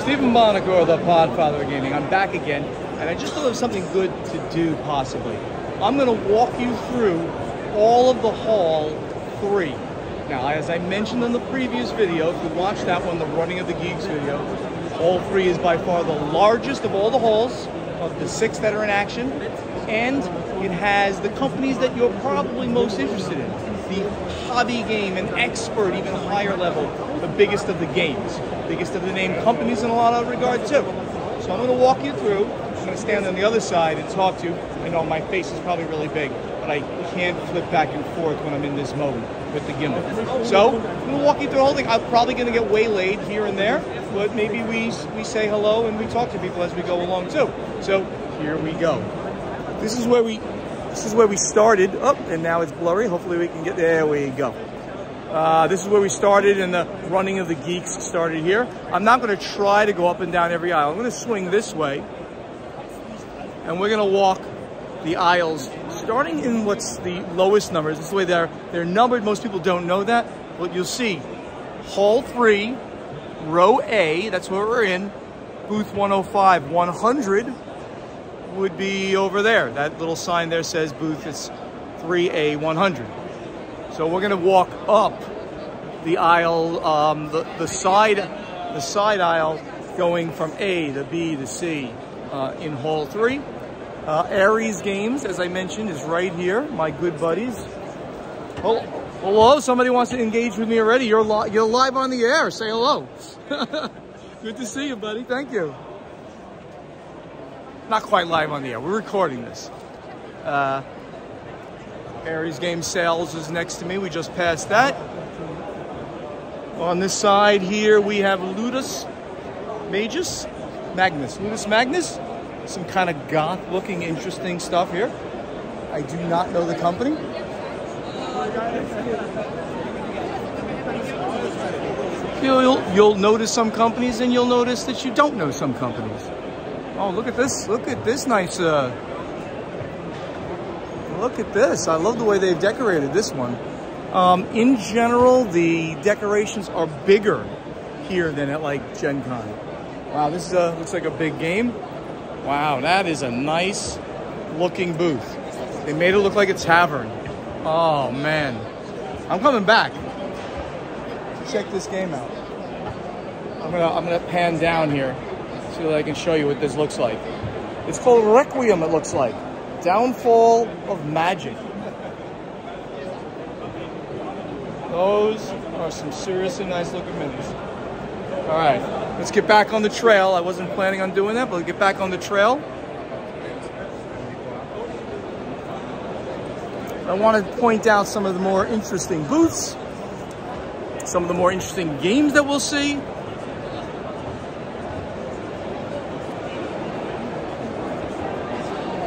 Stephen Monaco, the Podfather of Gaming. I'm back again, and I just thought of something good to do, possibly. I'm going to walk you through all of the Hall 3. Now, as I mentioned in the previous video, if you watched that one, the Running of the Geeks video, Hall 3 is by far the largest of all the halls, of the 6 that are in action, and it has the companies that you're probably most interested in. The hobby game, an expert, even higher level, the biggest of the games, biggest of the named companies in a lot of regard too. So I'm going to walk you through. I'm going to stand on the other side and talk to you. I know my face is probably really big, but I can't flip back and forth when I'm in this mode with the gimbal. So I'm going to walk you through the whole thing. I'm probably going to get waylaid here and there, but maybe we say hello and we talk to people as we go along too. So here we go. This is where we started. Oh, and now it's blurry. Hopefully we can get, there we go. This is where we started, and the Running of the Geeks started here. I'm not going to try to go up and down every aisle. I'm going to swing this way, and we're going to walk the aisles, starting in what's the lowest numbers. This is the way they're numbered. Most people don't know that, but you'll see Hall 3, Row A, that's where we're in, Booth 105. 100 would be over there. That little sign there says booth is 3A 100. So we're going to walk up the aisle, the side aisle, going from A to B to C in Hall 3. Aries Games, as I mentioned, is right here. My good buddies. Oh, hello, somebody wants to engage with me already. You're live on the air. Say hello. Good to see you, buddy. Thank you. Not quite live on the air. We're recording this. Aries Game Sales is next to me. We just passed that. On this side here, we have Ludus Magnus. Ludus Magnus. Some kind of goth-looking, interesting stuff here. I do not know the company. You'll notice some companies, and you'll notice that you don't know some companies. Oh, look at this! Look at this nice. Look at this! I love the way they've decorated this one. In general, the decorations are bigger here than at like Gen Con. Wow, this looks like a big game. Wow, that is a nice looking booth. They made it look like a tavern. Oh man, I'm coming back to check this game out. I'm gonna pan down here, see what I can show you what this looks like. It's called Requiem, it looks like. Downfall of Magic. Those are some seriously nice looking minis. All right, let's get back on the trail. I wasn't planning on doing that, but let's get back on the trail. I want to point out some of the more interesting booths, some of the more interesting games that we'll see.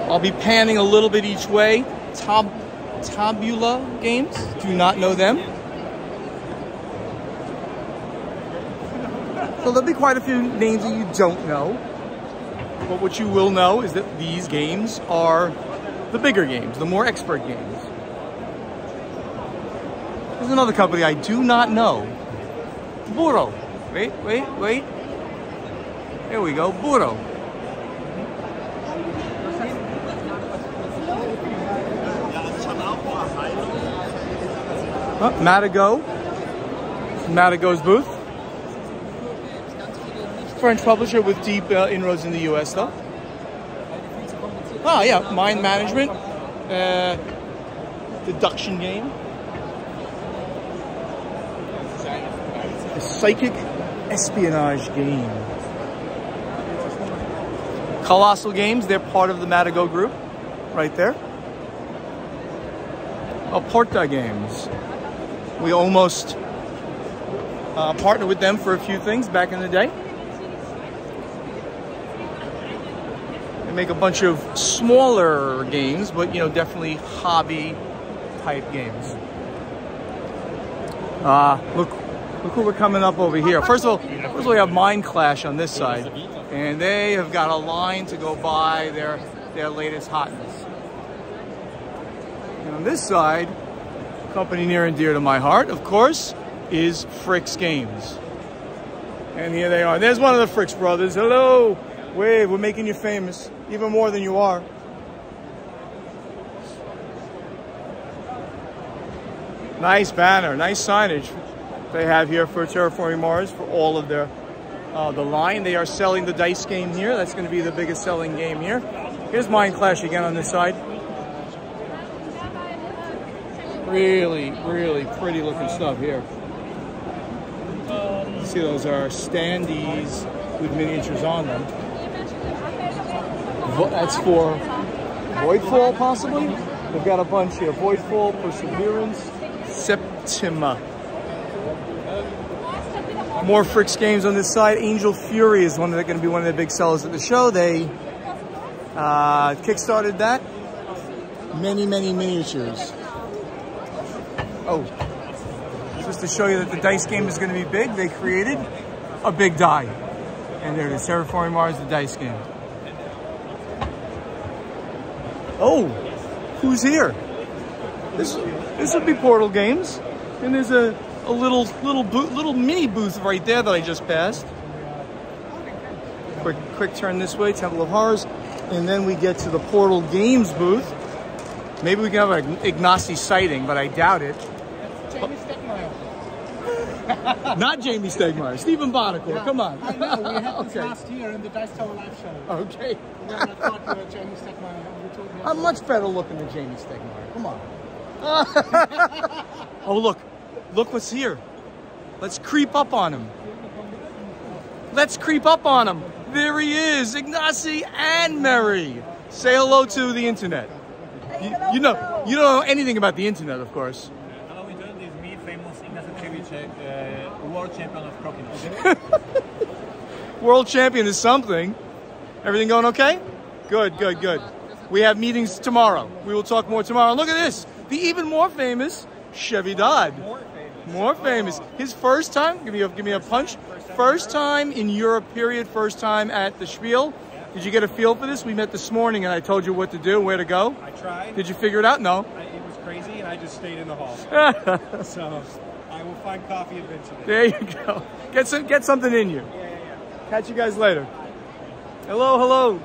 I'll be panning a little bit each way. Tabula Games, do not know them. So there'll be quite a few names that you don't know. But what you will know is that these games are the bigger games, the more expert games. There's another company I do not know. Burro. Wait. There we go, Burro. Matago. Matago's booth. French publisher with deep inroads in the US though. Oh yeah, mind management. Deduction game. A psychic espionage game. Colossal Games, they're part of the Matago group. Right there. Porta Games. We almost partnered with them for a few things back in the day. They make a bunch of smaller games, but you know, definitely hobby type games. Look who we're coming up over here. First of all, we have Mind Clash on this side, and they have got a line to go buy their latest hotness. And on this side, company near and dear to my heart, of course, is Fricks Games. And here they are. There's one of the Fricks brothers. Hello. Wave, we're making you famous. Even more than you are. Nice banner, nice signage they have here for Terraforming Mars for all of their the line. They are selling the dice game here. That's going to be the biggest selling game here. Here's Mind Clash again on this side. Really, really pretty looking stuff here. See, those are standees with miniatures on them. That's for Voidfall, possibly. We've got a bunch here. Voidfall, Perseverance, Septima. More Fricks games on this side. Angel Fury is going to be one of the big sellers at the show. They kickstarted that. Many, many miniatures. Oh, just to show you that the dice game is going to be big, they created a big die. And there it is, Terraforming Mars, the dice game. Oh, who's here? This would be Portal Games. And there's a little mini booth right there that I just passed. Quick turn this way, Temple of Horrors. And then we get to the Portal Games booth. Maybe we can have an Ignacy sighting, but I doubt it. Jamie Stegmaier. Not Jamie Stegmaier, Stephen Bonacore, yeah. Come on. I know, we had this last year in the Dice Tower Live show. Okay. And then I thought you were Jamie Stegmaier. I'm much better looking than Jamie Stegmaier. Come on. Oh, look what's here. Let's creep up on him. Let's creep up on him. There he is, Ignacy and Mary. Say hello to the internet. You don't know anything about the internet, of course. Hello, internet. This is me, famous Ignacy Cevic, world champion of croquettes. World champion is something. Everything going okay? Good, good, good. We have meetings tomorrow. We will talk more tomorrow. Look at this. The even more famous Chevy Dodd. More famous. His first time, give me a punch. First time in Europe, period. First time at the Spiel. Did you get a feel for this? We met this morning and I told you what to do, where to go. I tried. Did you figure it out? No. It was crazy and I just stayed in the hall. So I will find coffee eventually. There you go. Get something in you. Yeah. Catch you guys later. Hello, hello.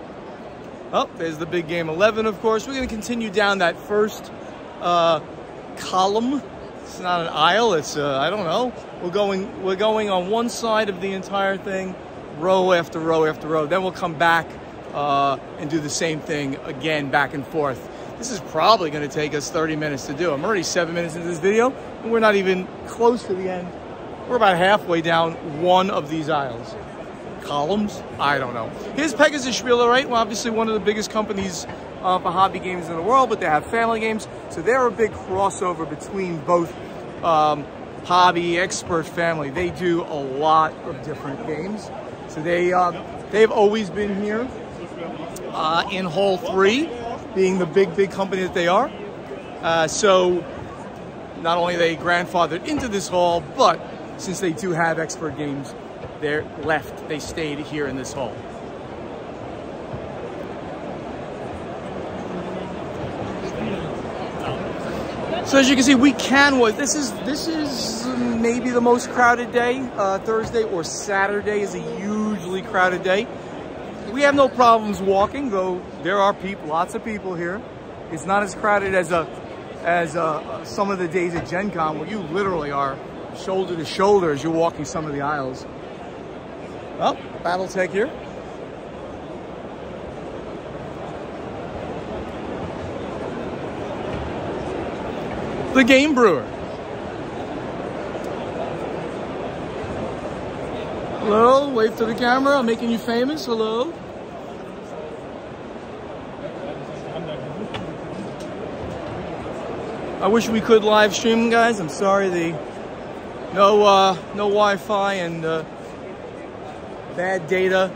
Oh, there's the big game 11, of course. We're going to continue down that first column. It's not an aisle. It's I don't know. We're going on one side of the entire thing, row after row after row. Then we'll come back and do the same thing again, back and forth. This is probably going to take us 30 minutes to do. I'm already 7 minutes into this video, and we're not even close to the end. We're about halfway down one of these aisles. Columns? I don't know. Here's Pegasus Spiel, right? Well, obviously one of the biggest companies for hobby games in the world, but they have family games. So they're a big crossover between both hobby, expert, family. They do a lot of different games. So they've always been here in Hall 3, being the big company that they are. So not only are they grandfathered into this hall, but since they do have expert games, they stayed here in this hall. So as you can see, this is maybe the most crowded day. Thursday or Saturday is a hugely crowded day. We have no problems walking, though there are lots of people here. It's not as crowded as some of the days at Gen Con, where you literally are shoulder to shoulder as you're walking some of the aisles. Oh, Battletech here. The Game Brewer. Hello, wave to the camera. I'm making you famous. Hello. I wish we could live stream, guys. I'm sorry, no Wi-Fi and bad data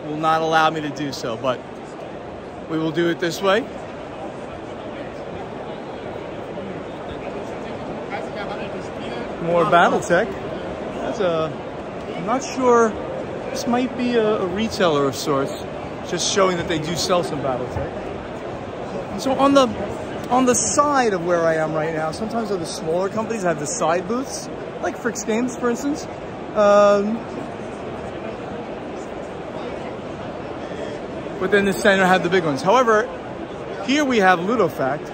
will not allow me to do so, but we will do it this way. More Battletech. I'm not sure, this might be a retailer of sorts, just showing that they do sell some Battletech. So on the side of where I am right now, sometimes other smaller companies have the side booths, like Fricks Games, for instance. but then the center had the big ones. However, here we have Ludofact,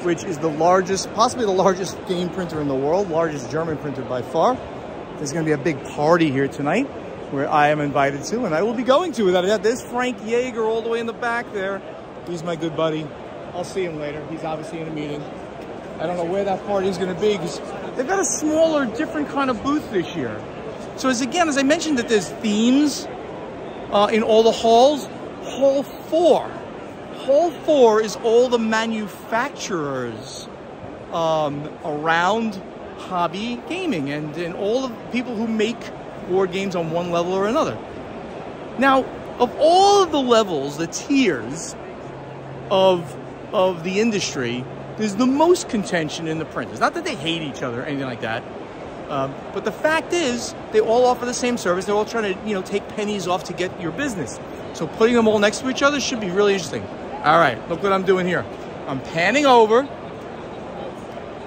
which is the largest, possibly the largest game printer in the world, largest German printer by far. There's going to be a big party here tonight where I am invited to, and I will be going to without a doubt. There's Frank Yeager all the way in the back there. He's my good buddy. I'll see him later. He's obviously in a meeting. I don't know where that party is going to be because they've got a smaller, different kind of booth this year. So as I mentioned that there's themes in all the halls. Hall 4. Hall 4 is all the manufacturers around hobby gaming and all the people who make board games on one level or another. Now, of all of the levels, the tiers of the industry, there's the most contention in the printers. Not that they hate each other or anything like that, but the fact is they all offer the same service. They're all trying to, take pennies off to get your business. So putting them all next to each other should be really interesting. All right, look what I'm doing here. I'm panning over,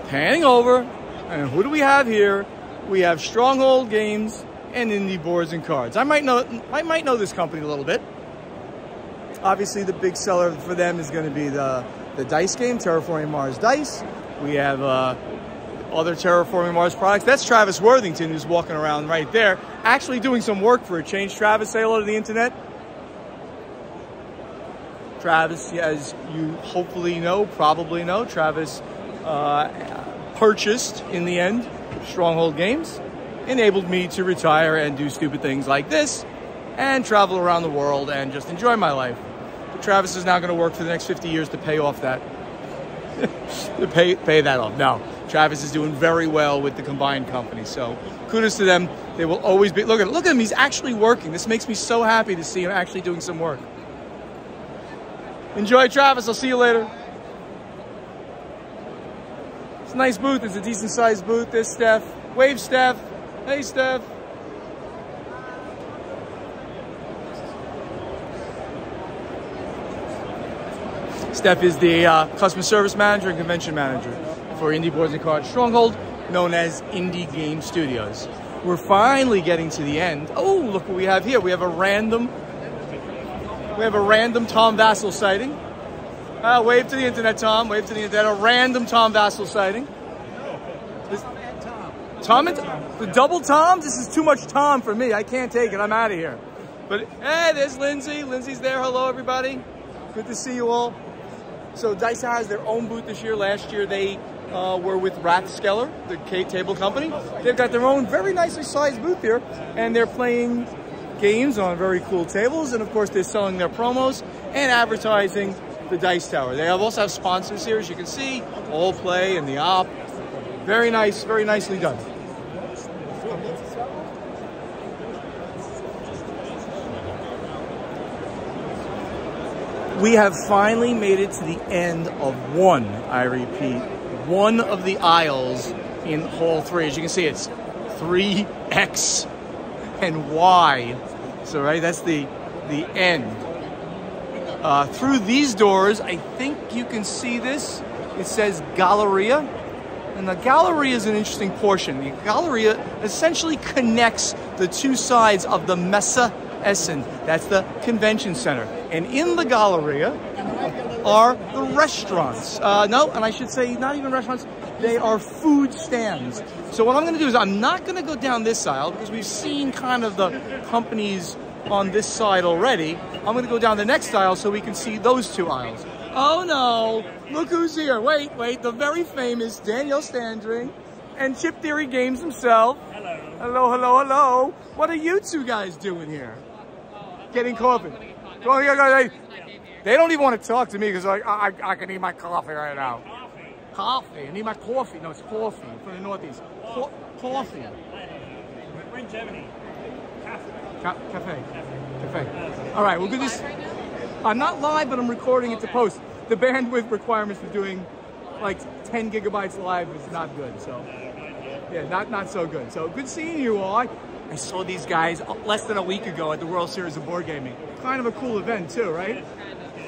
and who do we have here? We have Stronghold Games and Indie Boards and Cards. I might know this company a little bit. Obviously, the big seller for them is going to be the dice game, Terraforming Mars Dice. We have other Terraforming Mars products. That's Travis Worthington, who's walking around right there, actually doing some work for a change. Travis, say hello to the internet. Travis, as you hopefully know, probably know, Travis purchased, in the end, Stronghold Games, enabled me to retire and do stupid things like this, and travel around the world and just enjoy my life. But Travis is now going to work for the next 50 years to pay off that, to pay that off. No, Travis is doing very well with the combined company, so kudos to them. They will always be, look at him, he's actually working. This makes me so happy to see him actually doing some work. Enjoy, Travis. I'll see you later. It's a nice booth. It's a decent sized booth. There's Steph. Wave, Steph. Hey, Steph. Steph is the customer service manager and convention manager for Indie Boards and Cards Stronghold, known as Indie Game Studios. We're finally getting to the end. Oh, look what we have here. We have a random Tom Vassell sighting. Wave to the internet, Tom. Wave to the internet. A random Tom Vassell sighting. Tom and the double Toms? This is too much Tom for me. I can't take it. I'm out of here. But hey, there's Lindsay. Lindsay's there. Hello, everybody. Good to see you all. So Dice has their own booth this year. Last year they were with Rathskeller, the table company. They've got their own very nicely sized booth here, and they're playing games on very cool tables, and of course they're selling their promos and advertising the Dice Tower. They also have sponsors here, as you can see, All Play and the Op. Very nice, very nicely done. We have finally made it to the end of one, I repeat, one of the aisles in Hall 3. As you can see, it's 3X and Y. So, right, that's the end. Through these doors, I think you can see this. It says Galleria. And the Galleria is an interesting portion. The Galleria essentially connects the two sides of the Messe Essen. That's the convention center. And in the Galleria are the restaurants. No, and I should say not even restaurants. They are food stands. So what I'm going to do is I'm not going to go down this aisle because we've seen kind of the companies on this side already. I'm going to go down the next aisle so we can see those two aisles. Oh no, look who's here. Wait, the very famous Daniel Standring and Chip Theory Games himself. Hello. What are you two guys doing here? Getting coffee. They don't even want to talk to me because I can eat my coffee right now. Coffee. I need my coffee. No, it's coffee from the Northeast. Coffee. We're in Germany. Cafe. All right, we'll do this. I'm not live, but I'm recording it to post. The bandwidth requirements for doing like 10 gigabytes live is not good. So, yeah, not so good. So, good seeing you all. I saw these guys less than a week ago at the World Series of Board Gaming. Kind of a cool event too, right?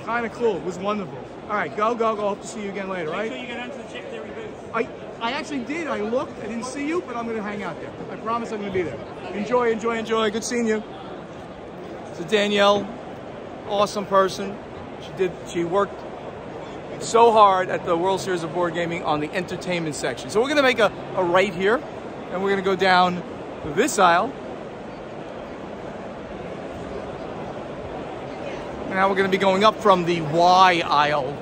Kind of cool. It was wonderful. All right, go. Hope to see you again later, right? Make sure you go down to the Chip Theory booth. I actually did. I looked. I didn't see you, but I'm going to hang out there. I promise I'm going to be there. Enjoy. Good seeing you. So Danielle awesome person. She worked so hard at the World Series of Board Gaming on the entertainment section. So we're gonna make a right here, and we're gonna go down this aisle. And now we're gonna be going up from the Y aisle.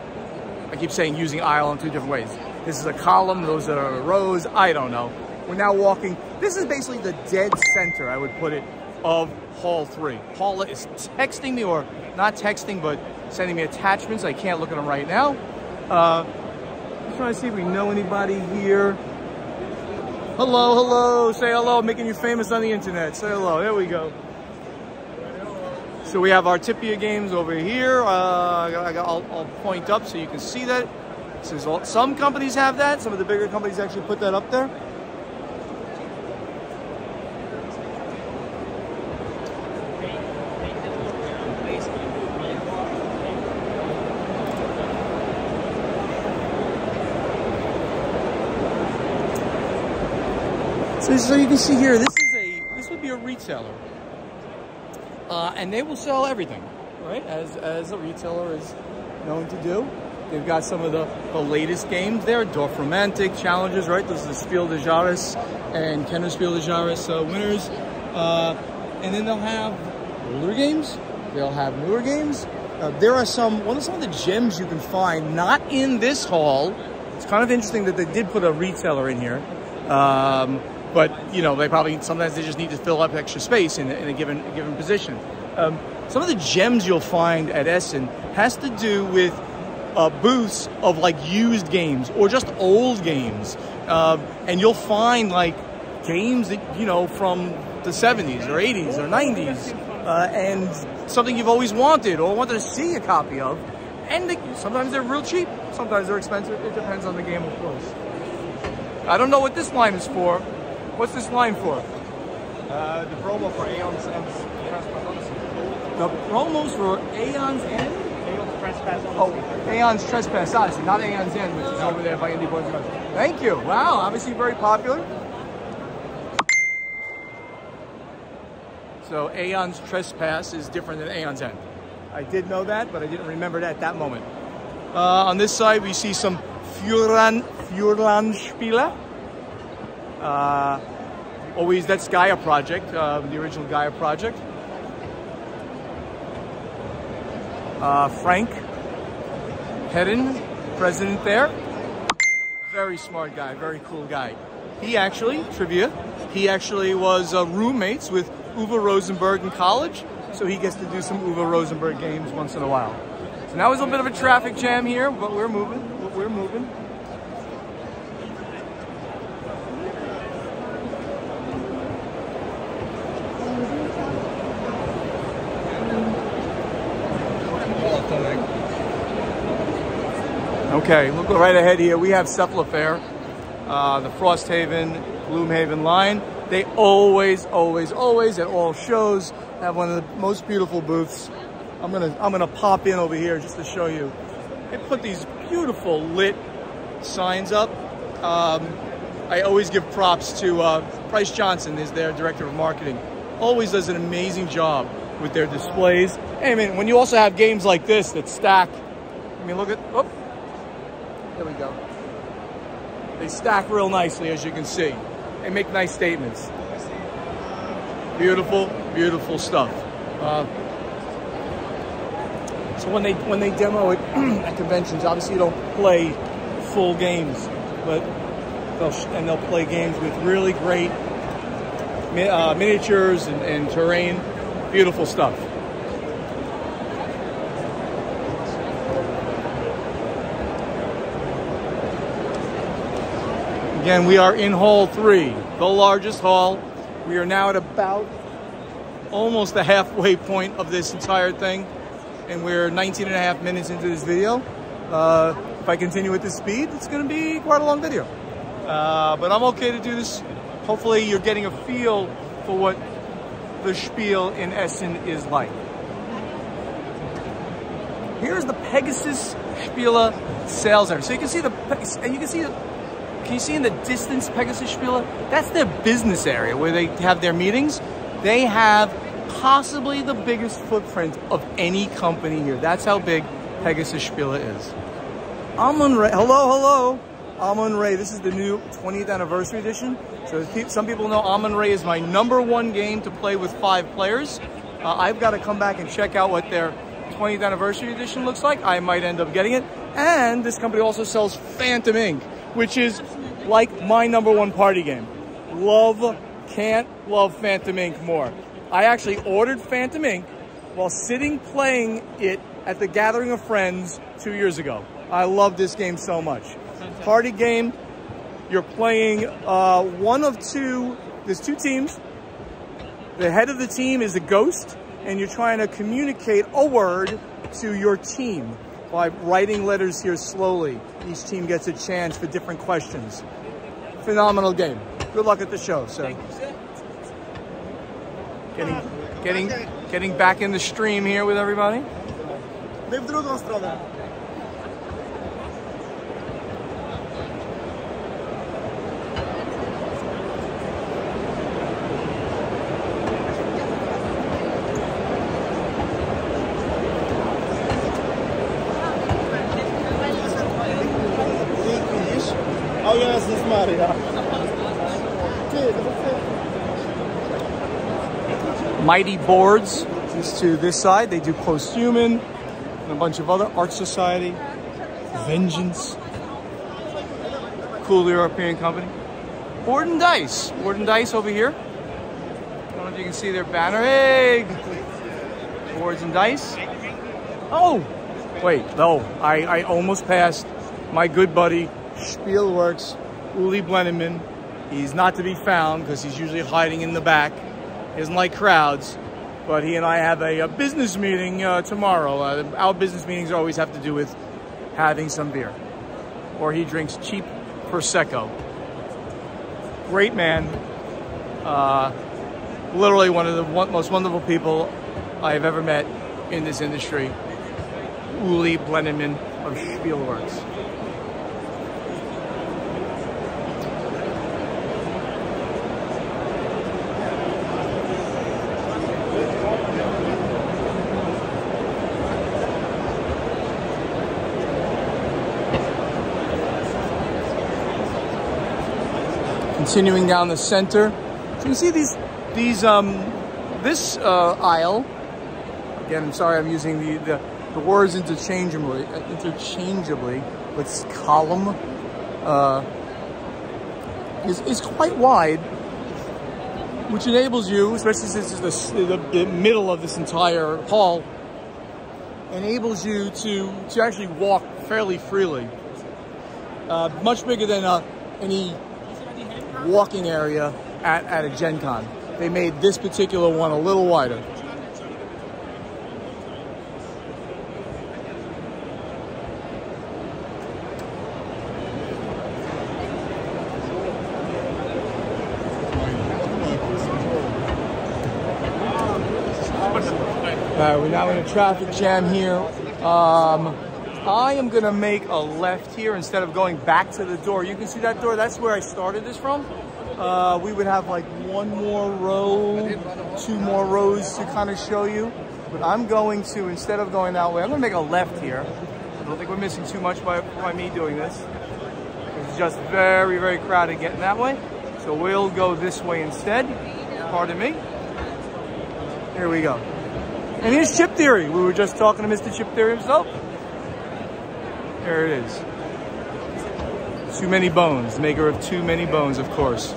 I keep saying using aisle in two different ways. This is a column, those are rows, I don't know. We're now walking, this is basically the dead center, I would put it, of Hall 3. Paula is texting me, or not texting, but sending me attachments. I can't look at them right now. I'm trying to see if we know anybody here. Hello, hello, say hello. I'm making you famous on the internet. Say hello, there we go. So we have our Tipia games over here. I'll point up so you can see that. Some companies have that. Some of the bigger companies actually put that up there. So you can see here, this would be a retailer, and they will sell everything, right? As a retailer is known to do. They've got some of the latest games there, Dorf Romantic challenges, right? Those are the Spiel des Jahres and Kenner Spiel des Jahres winners, and then they'll have older games. They'll have newer games. There are what are some of the gems you can find not in this hall? It's kind of interesting that they did put a retailer in here. But, you know, sometimes they just need to fill up extra space in a given position. Some of the gems you'll find at Essen has to do with booths of like used games or just old games. And you'll find like games that, you know, from the 70s or 80s or 90s and something you've always wanted or wanted to see a copy of. And sometimes they're real cheap, sometimes they're expensive. It depends on the game, of course. I don't know what this line is for. What's this line for? The promo for Aeon's End Trespass Odyssey. The promos for Aeon's End? Aeon's Trespass Odyssey. Oh, Aeon's Trespass Odyssey, not Aeon's End, which is over there by Indie Boys. Thank you. Wow, obviously very popular. So Aeon's Trespass is different than Aeon's End. I did know that, but I didn't remember that at that moment. On this side, we see some Spiele. Always, that's Gaia Project, the original Gaia Project. Frank Hedden, president there. Very smart guy, very cool guy. He actually, trivia, he actually was roommates with Uwe Rosenberg in college, so he gets to do some Uwe Rosenberg games once in a while. So now there's a bit of a traffic jam here, but we're moving. Okay, we'll go right ahead here. We have Cephalofair, the Frosthaven, Gloomhaven line. They always at all shows have one of the most beautiful booths. I'm gonna pop in over here just to show you. They put these beautiful lit signs up. I always give props to Bryce Johnson, is their director of marketing. Always does an amazing job with their displays. And I mean, when you also have games like this that stack, I mean, look at, oh, there we go. They stack real nicely, as you can see. They make nice statements. Beautiful, beautiful stuff. So when they demo it at conventions, obviously you don't play full games, but they'll play games with really great miniatures and terrain. Beautiful stuff. Again, we are in Hall 3, the largest hall. We are now at about almost the halfway point of this entire thing, and we're 19 and a half minutes into this video. If I continue with this speed, it's going to be quite a long video. But I'm okay to do this. Hopefully you're getting a feel for what the Spiel in Essen is like. Here's the Pegasus Spiele sales area. So you can see can you see in the distance Pegasus Spiele? That's their business area where they have their meetings. They have possibly the biggest footprint of any company here. That's how big Essen Spiel is. Amon Ray, hello. Amon Ray, this is the new 20th anniversary edition. So some people know Amon Ray is my #1 game to play with 5 players. I've got to come back and check out what their 20th anniversary edition looks like. I might end up getting it. And this company also sells Phantom Ink, which is like my #1 party game. Can't love Phantom Ink more. I actually ordered Phantom Ink while sitting playing it at the Gathering of Friends 2 years ago. I love this game so much. Party game, you're playing one of two, there's 2 teams. The head of the team is a ghost, and you're trying to communicate a word to your team by writing letters here slowly. Each team gets a chance for different questions. Phenomenal game. Good luck at the show, sir. Getting back in the stream here with everybody. My w drugą stronę. O Jezus Maria. Mighty Boards is to this side. They do Posthuman and a bunch of other Art Society, Vengeance, cool European company. Board and Dice over here. I don't know if you can see their banner. Hey, Boards and Dice. Oh, wait, no, I almost passed my good buddy Spielworks, Uli Blenneman. He's not to be found because he's usually hiding in the back. He doesn't like crowds, but he and I have a business meeting tomorrow. Our business meetings always have to do with having some beer. Or he drinks cheap Prosecco. Great man. Literally one of the most wonderful people I have ever met in this industry. Uli Blenneman of Spielworks. Continuing down the center, so you can see this aisle. Again, I'm sorry I'm using the words interchangeably. But this column is quite wide, which enables you, especially since it's the middle of this entire hall, enables you to actually walk fairly freely. Much bigger than any walking area at a Gen Con. They made this particular one a little wider. We're now in a traffic jam here. I am gonna make a left here instead of going back to the door. You can see that door, that's where I started this from. We would have like 1 more row, 2 more rows to kind of show you. But I'm going to, instead of going that way, I'm gonna make a left here. I don't think we're missing too much by me doing this. It's just very, very crowded getting that way. So we'll go this way instead. Pardon me. Here we go. And here's Chip Theory. We were just talking to Mr. Chip Theory himself. There it is. Too Many Bones, maker of Too Many Bones, of course.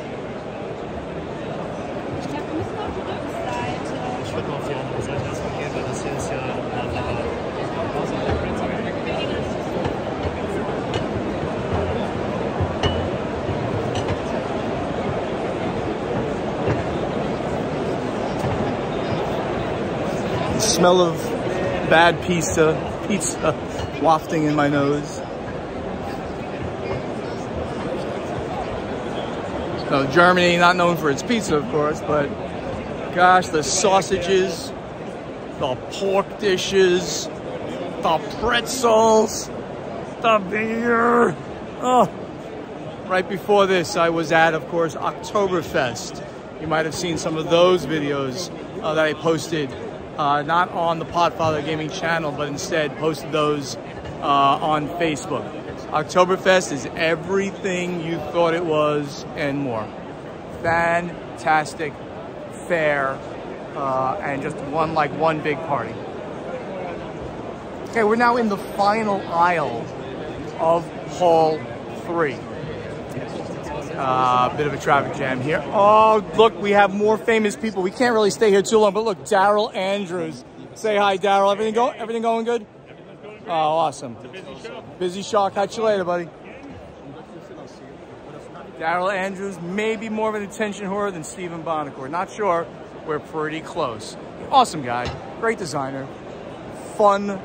The smell of bad pizza wafting in my nose. So Germany, not known for its pizza, of course, but gosh, the sausages, the pork dishes, the pretzels, the beer. Oh, right before this, I was at, of course, Oktoberfest. You might have seen some of those videos that I posted, not on the Podfather Gaming channel, but instead posted those on Facebook. Oktoberfest is everything you thought it was and more. Fantastic, fair, and just one big party. Okay, we're now in the final aisle of Hall 3. Bit of a traffic jam here. Oh, look, we have more famous people. We can't really stay here too long, but look, Daryl Andrews. Say hi, Daryl. Everything going good? Oh, awesome. It's a busy show. Busy show. Catch you later, buddy. Daryl Andrews, maybe more of an attention whore than Stephen Bonacore. Not sure. We're pretty close. Awesome guy. Great designer. Fun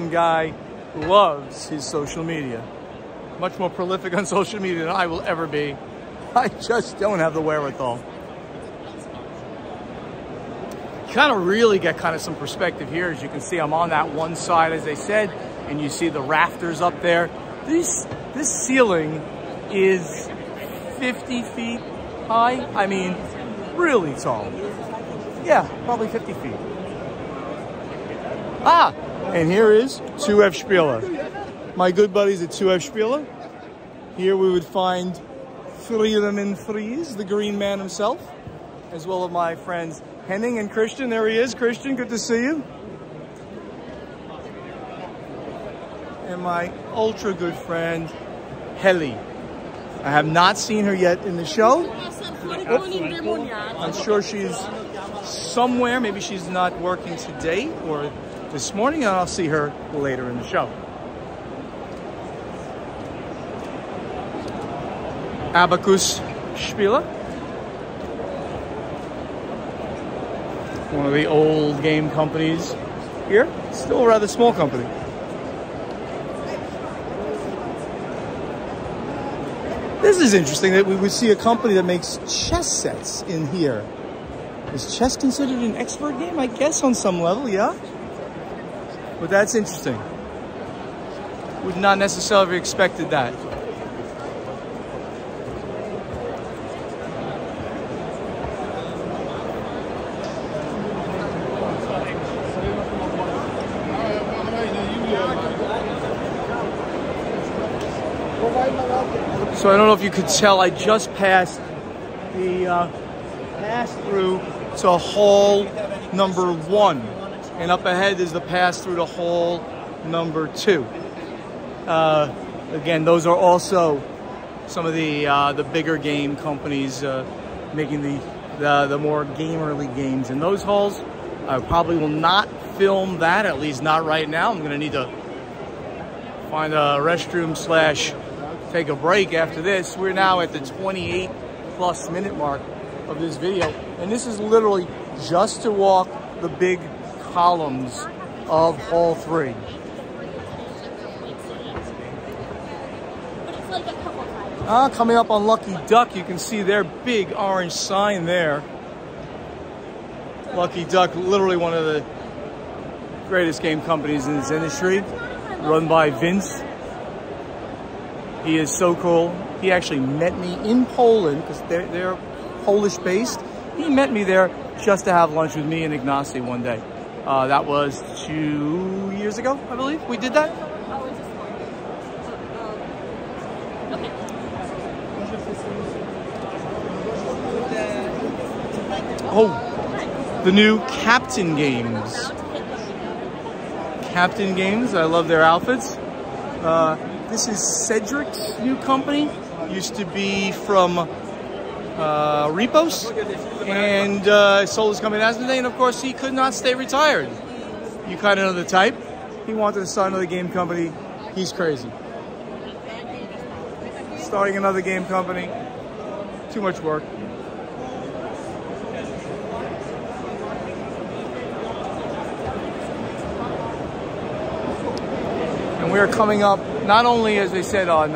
guy. Loves his social media. Much more prolific on social media than I will ever be. I just don't have the wherewithal. You kind of really get some perspective here. As you can see, I'm on that one side, as I said, and you see the rafters up there. This ceiling is 50 feet high. I mean, really tall. Yeah, probably 50 feet. Ah, and here is 2F Spieler. My good buddies at 2F Spieler. Here we would find Friedemann Fries, the green man himself, as well as my friends Henning and Christian. There he is. Christian, good to see you. And my ultra good friend, Heli. I have not seen her yet in the show. I'm sure she's somewhere. Maybe she's not working today or this morning, and I'll see her later in the show. Abacus Spieler. One of the old game companies here. Still a rather small company. This is interesting that we would see a company that makes chess sets in here. Is chess considered an expert game? I guess on some level, yeah. But that's interesting. Would not necessarily have expected that. So I don't know if you could tell, I just passed the pass-through to hall number 1. And up ahead is the pass-through to hall number 2. Again, those are also some of the bigger game companies making the more gamerly games in those halls. I probably will not film that, at least not right now. I'm going to need to find a restroom / take a break after this. We're now at the 28+ minute mark of this video, and this is literally just to walk the big columns of Hall 3. Coming up on Lucky Duck, you can see their big orange sign there. Lucky Duck, literally one of the greatest game companies in this industry, run by Vince. He is so cool. He actually met me in Poland, because they're Polish-based. He met me there just to have lunch with me and Ignacy one day. That was 2 years ago, I believe. We did that. Oh, the new Captain Games. Captain Games, I love their outfits. This is Cedric's new company. Used to be from Repos, and sold his company last day, and of course he could not stay retired. You kind of know the type. He wanted to start another game company. He's crazy. Starting another game company, too much work. And we are coming up, not only, as they said, on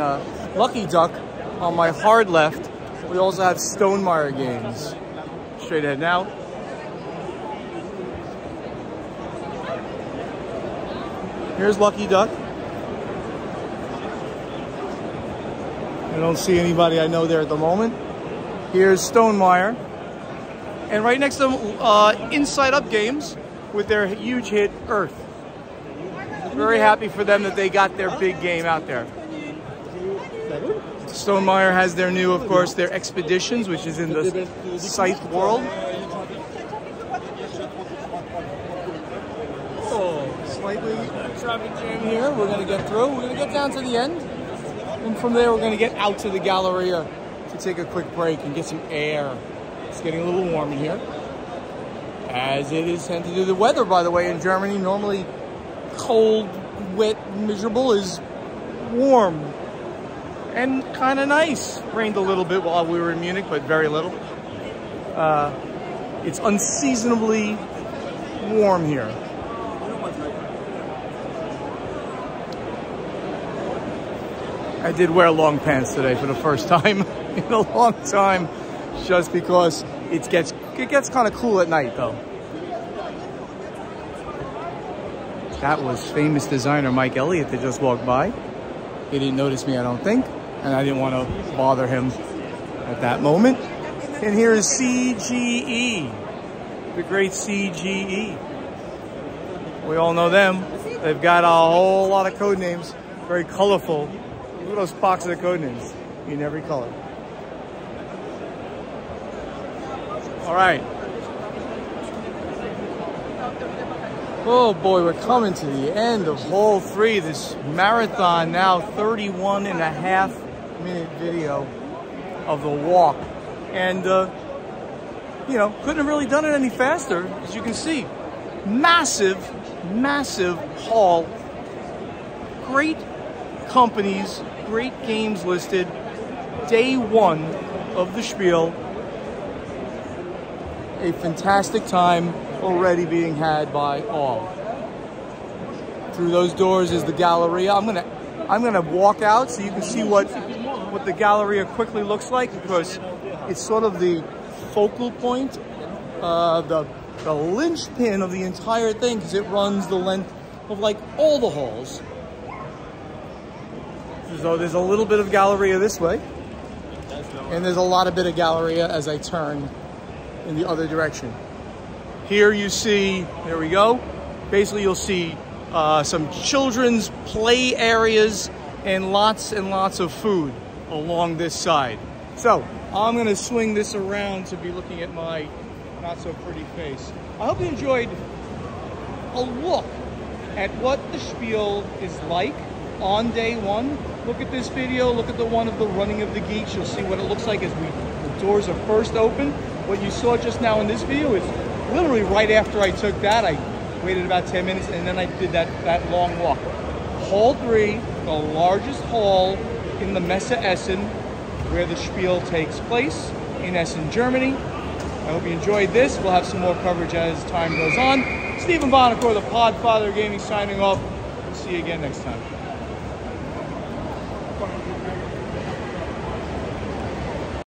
Lucky Duck, on my hard left, we also have Stonemaier Games. Straight ahead now. Here's Lucky Duck. I don't see anybody I know there at the moment. Here's Stonemaier. And right next to them, Inside Up Games with their huge hit, Earth. Very happy for them that they got their big game out there. Stonemeyer has their new, of course, their Expeditions, which is in the Scythe world. Oh, slightly traffic jam here. We're going to get through. We're going to get down to the end. And from there, we're going to get out to the Galleria to take a quick break and get some air. It's getting a little warm in here. As it is tend to do. The weather, by the way, in Germany, normally cold, wet, miserable, is warm and kind of nice. Rained a little bit while we were in Munich, but very little. It's unseasonably warm here. I did wear long pants today for the first time in a long time, just because it gets kind of cool at night, though. That was famous designer Mike Elliott that just walked by. He didn't notice me, I don't think, and I didn't want to bother him at that moment. And here is CGE, the great CGE. We all know them. They've got a whole lot of code names, very colorful. Look at those boxes of code names in every color. All right. Oh boy, we're coming to the end of hole 3. This marathon, now 31.5-minute video of the walk. And, you know, couldn't have really done it any faster. As you can see, massive, massive haul. Great companies, great games listed. Day 1 of the Spiel. A fantastic time already being had by all. Through those doors is the Galleria. I'm gonna walk out so you can see what the Galleria quickly looks like, because it's sort of the focal point, the linchpin of the entire thing, because it runs the length of like all the halls. So there's a little bit of Galleria this way, and there's a lot of bit of Galleria as I turn in the other direction. Here you see, there we go. Basically you'll see some children's play areas and lots of food along this side. So I'm gonna swing this around to be looking at my not so pretty face. I hope you enjoyed a look at what the Spiel is like on day 1. Look at this video, look at the one of the running of the geeks. You'll see what it looks like as the doors are first open. What you saw just now in this video is literally right after I took that. I waited about 10 minutes and then I did that long walk. Hall 3, the largest hall in the Messe Essen, where the Spiel takes place in Essen, Germany. I hope you enjoyed this. We'll have some more coverage as time goes on. Stephen Bonacore, the Podfather Gaming, signing off. We'll see you again next time.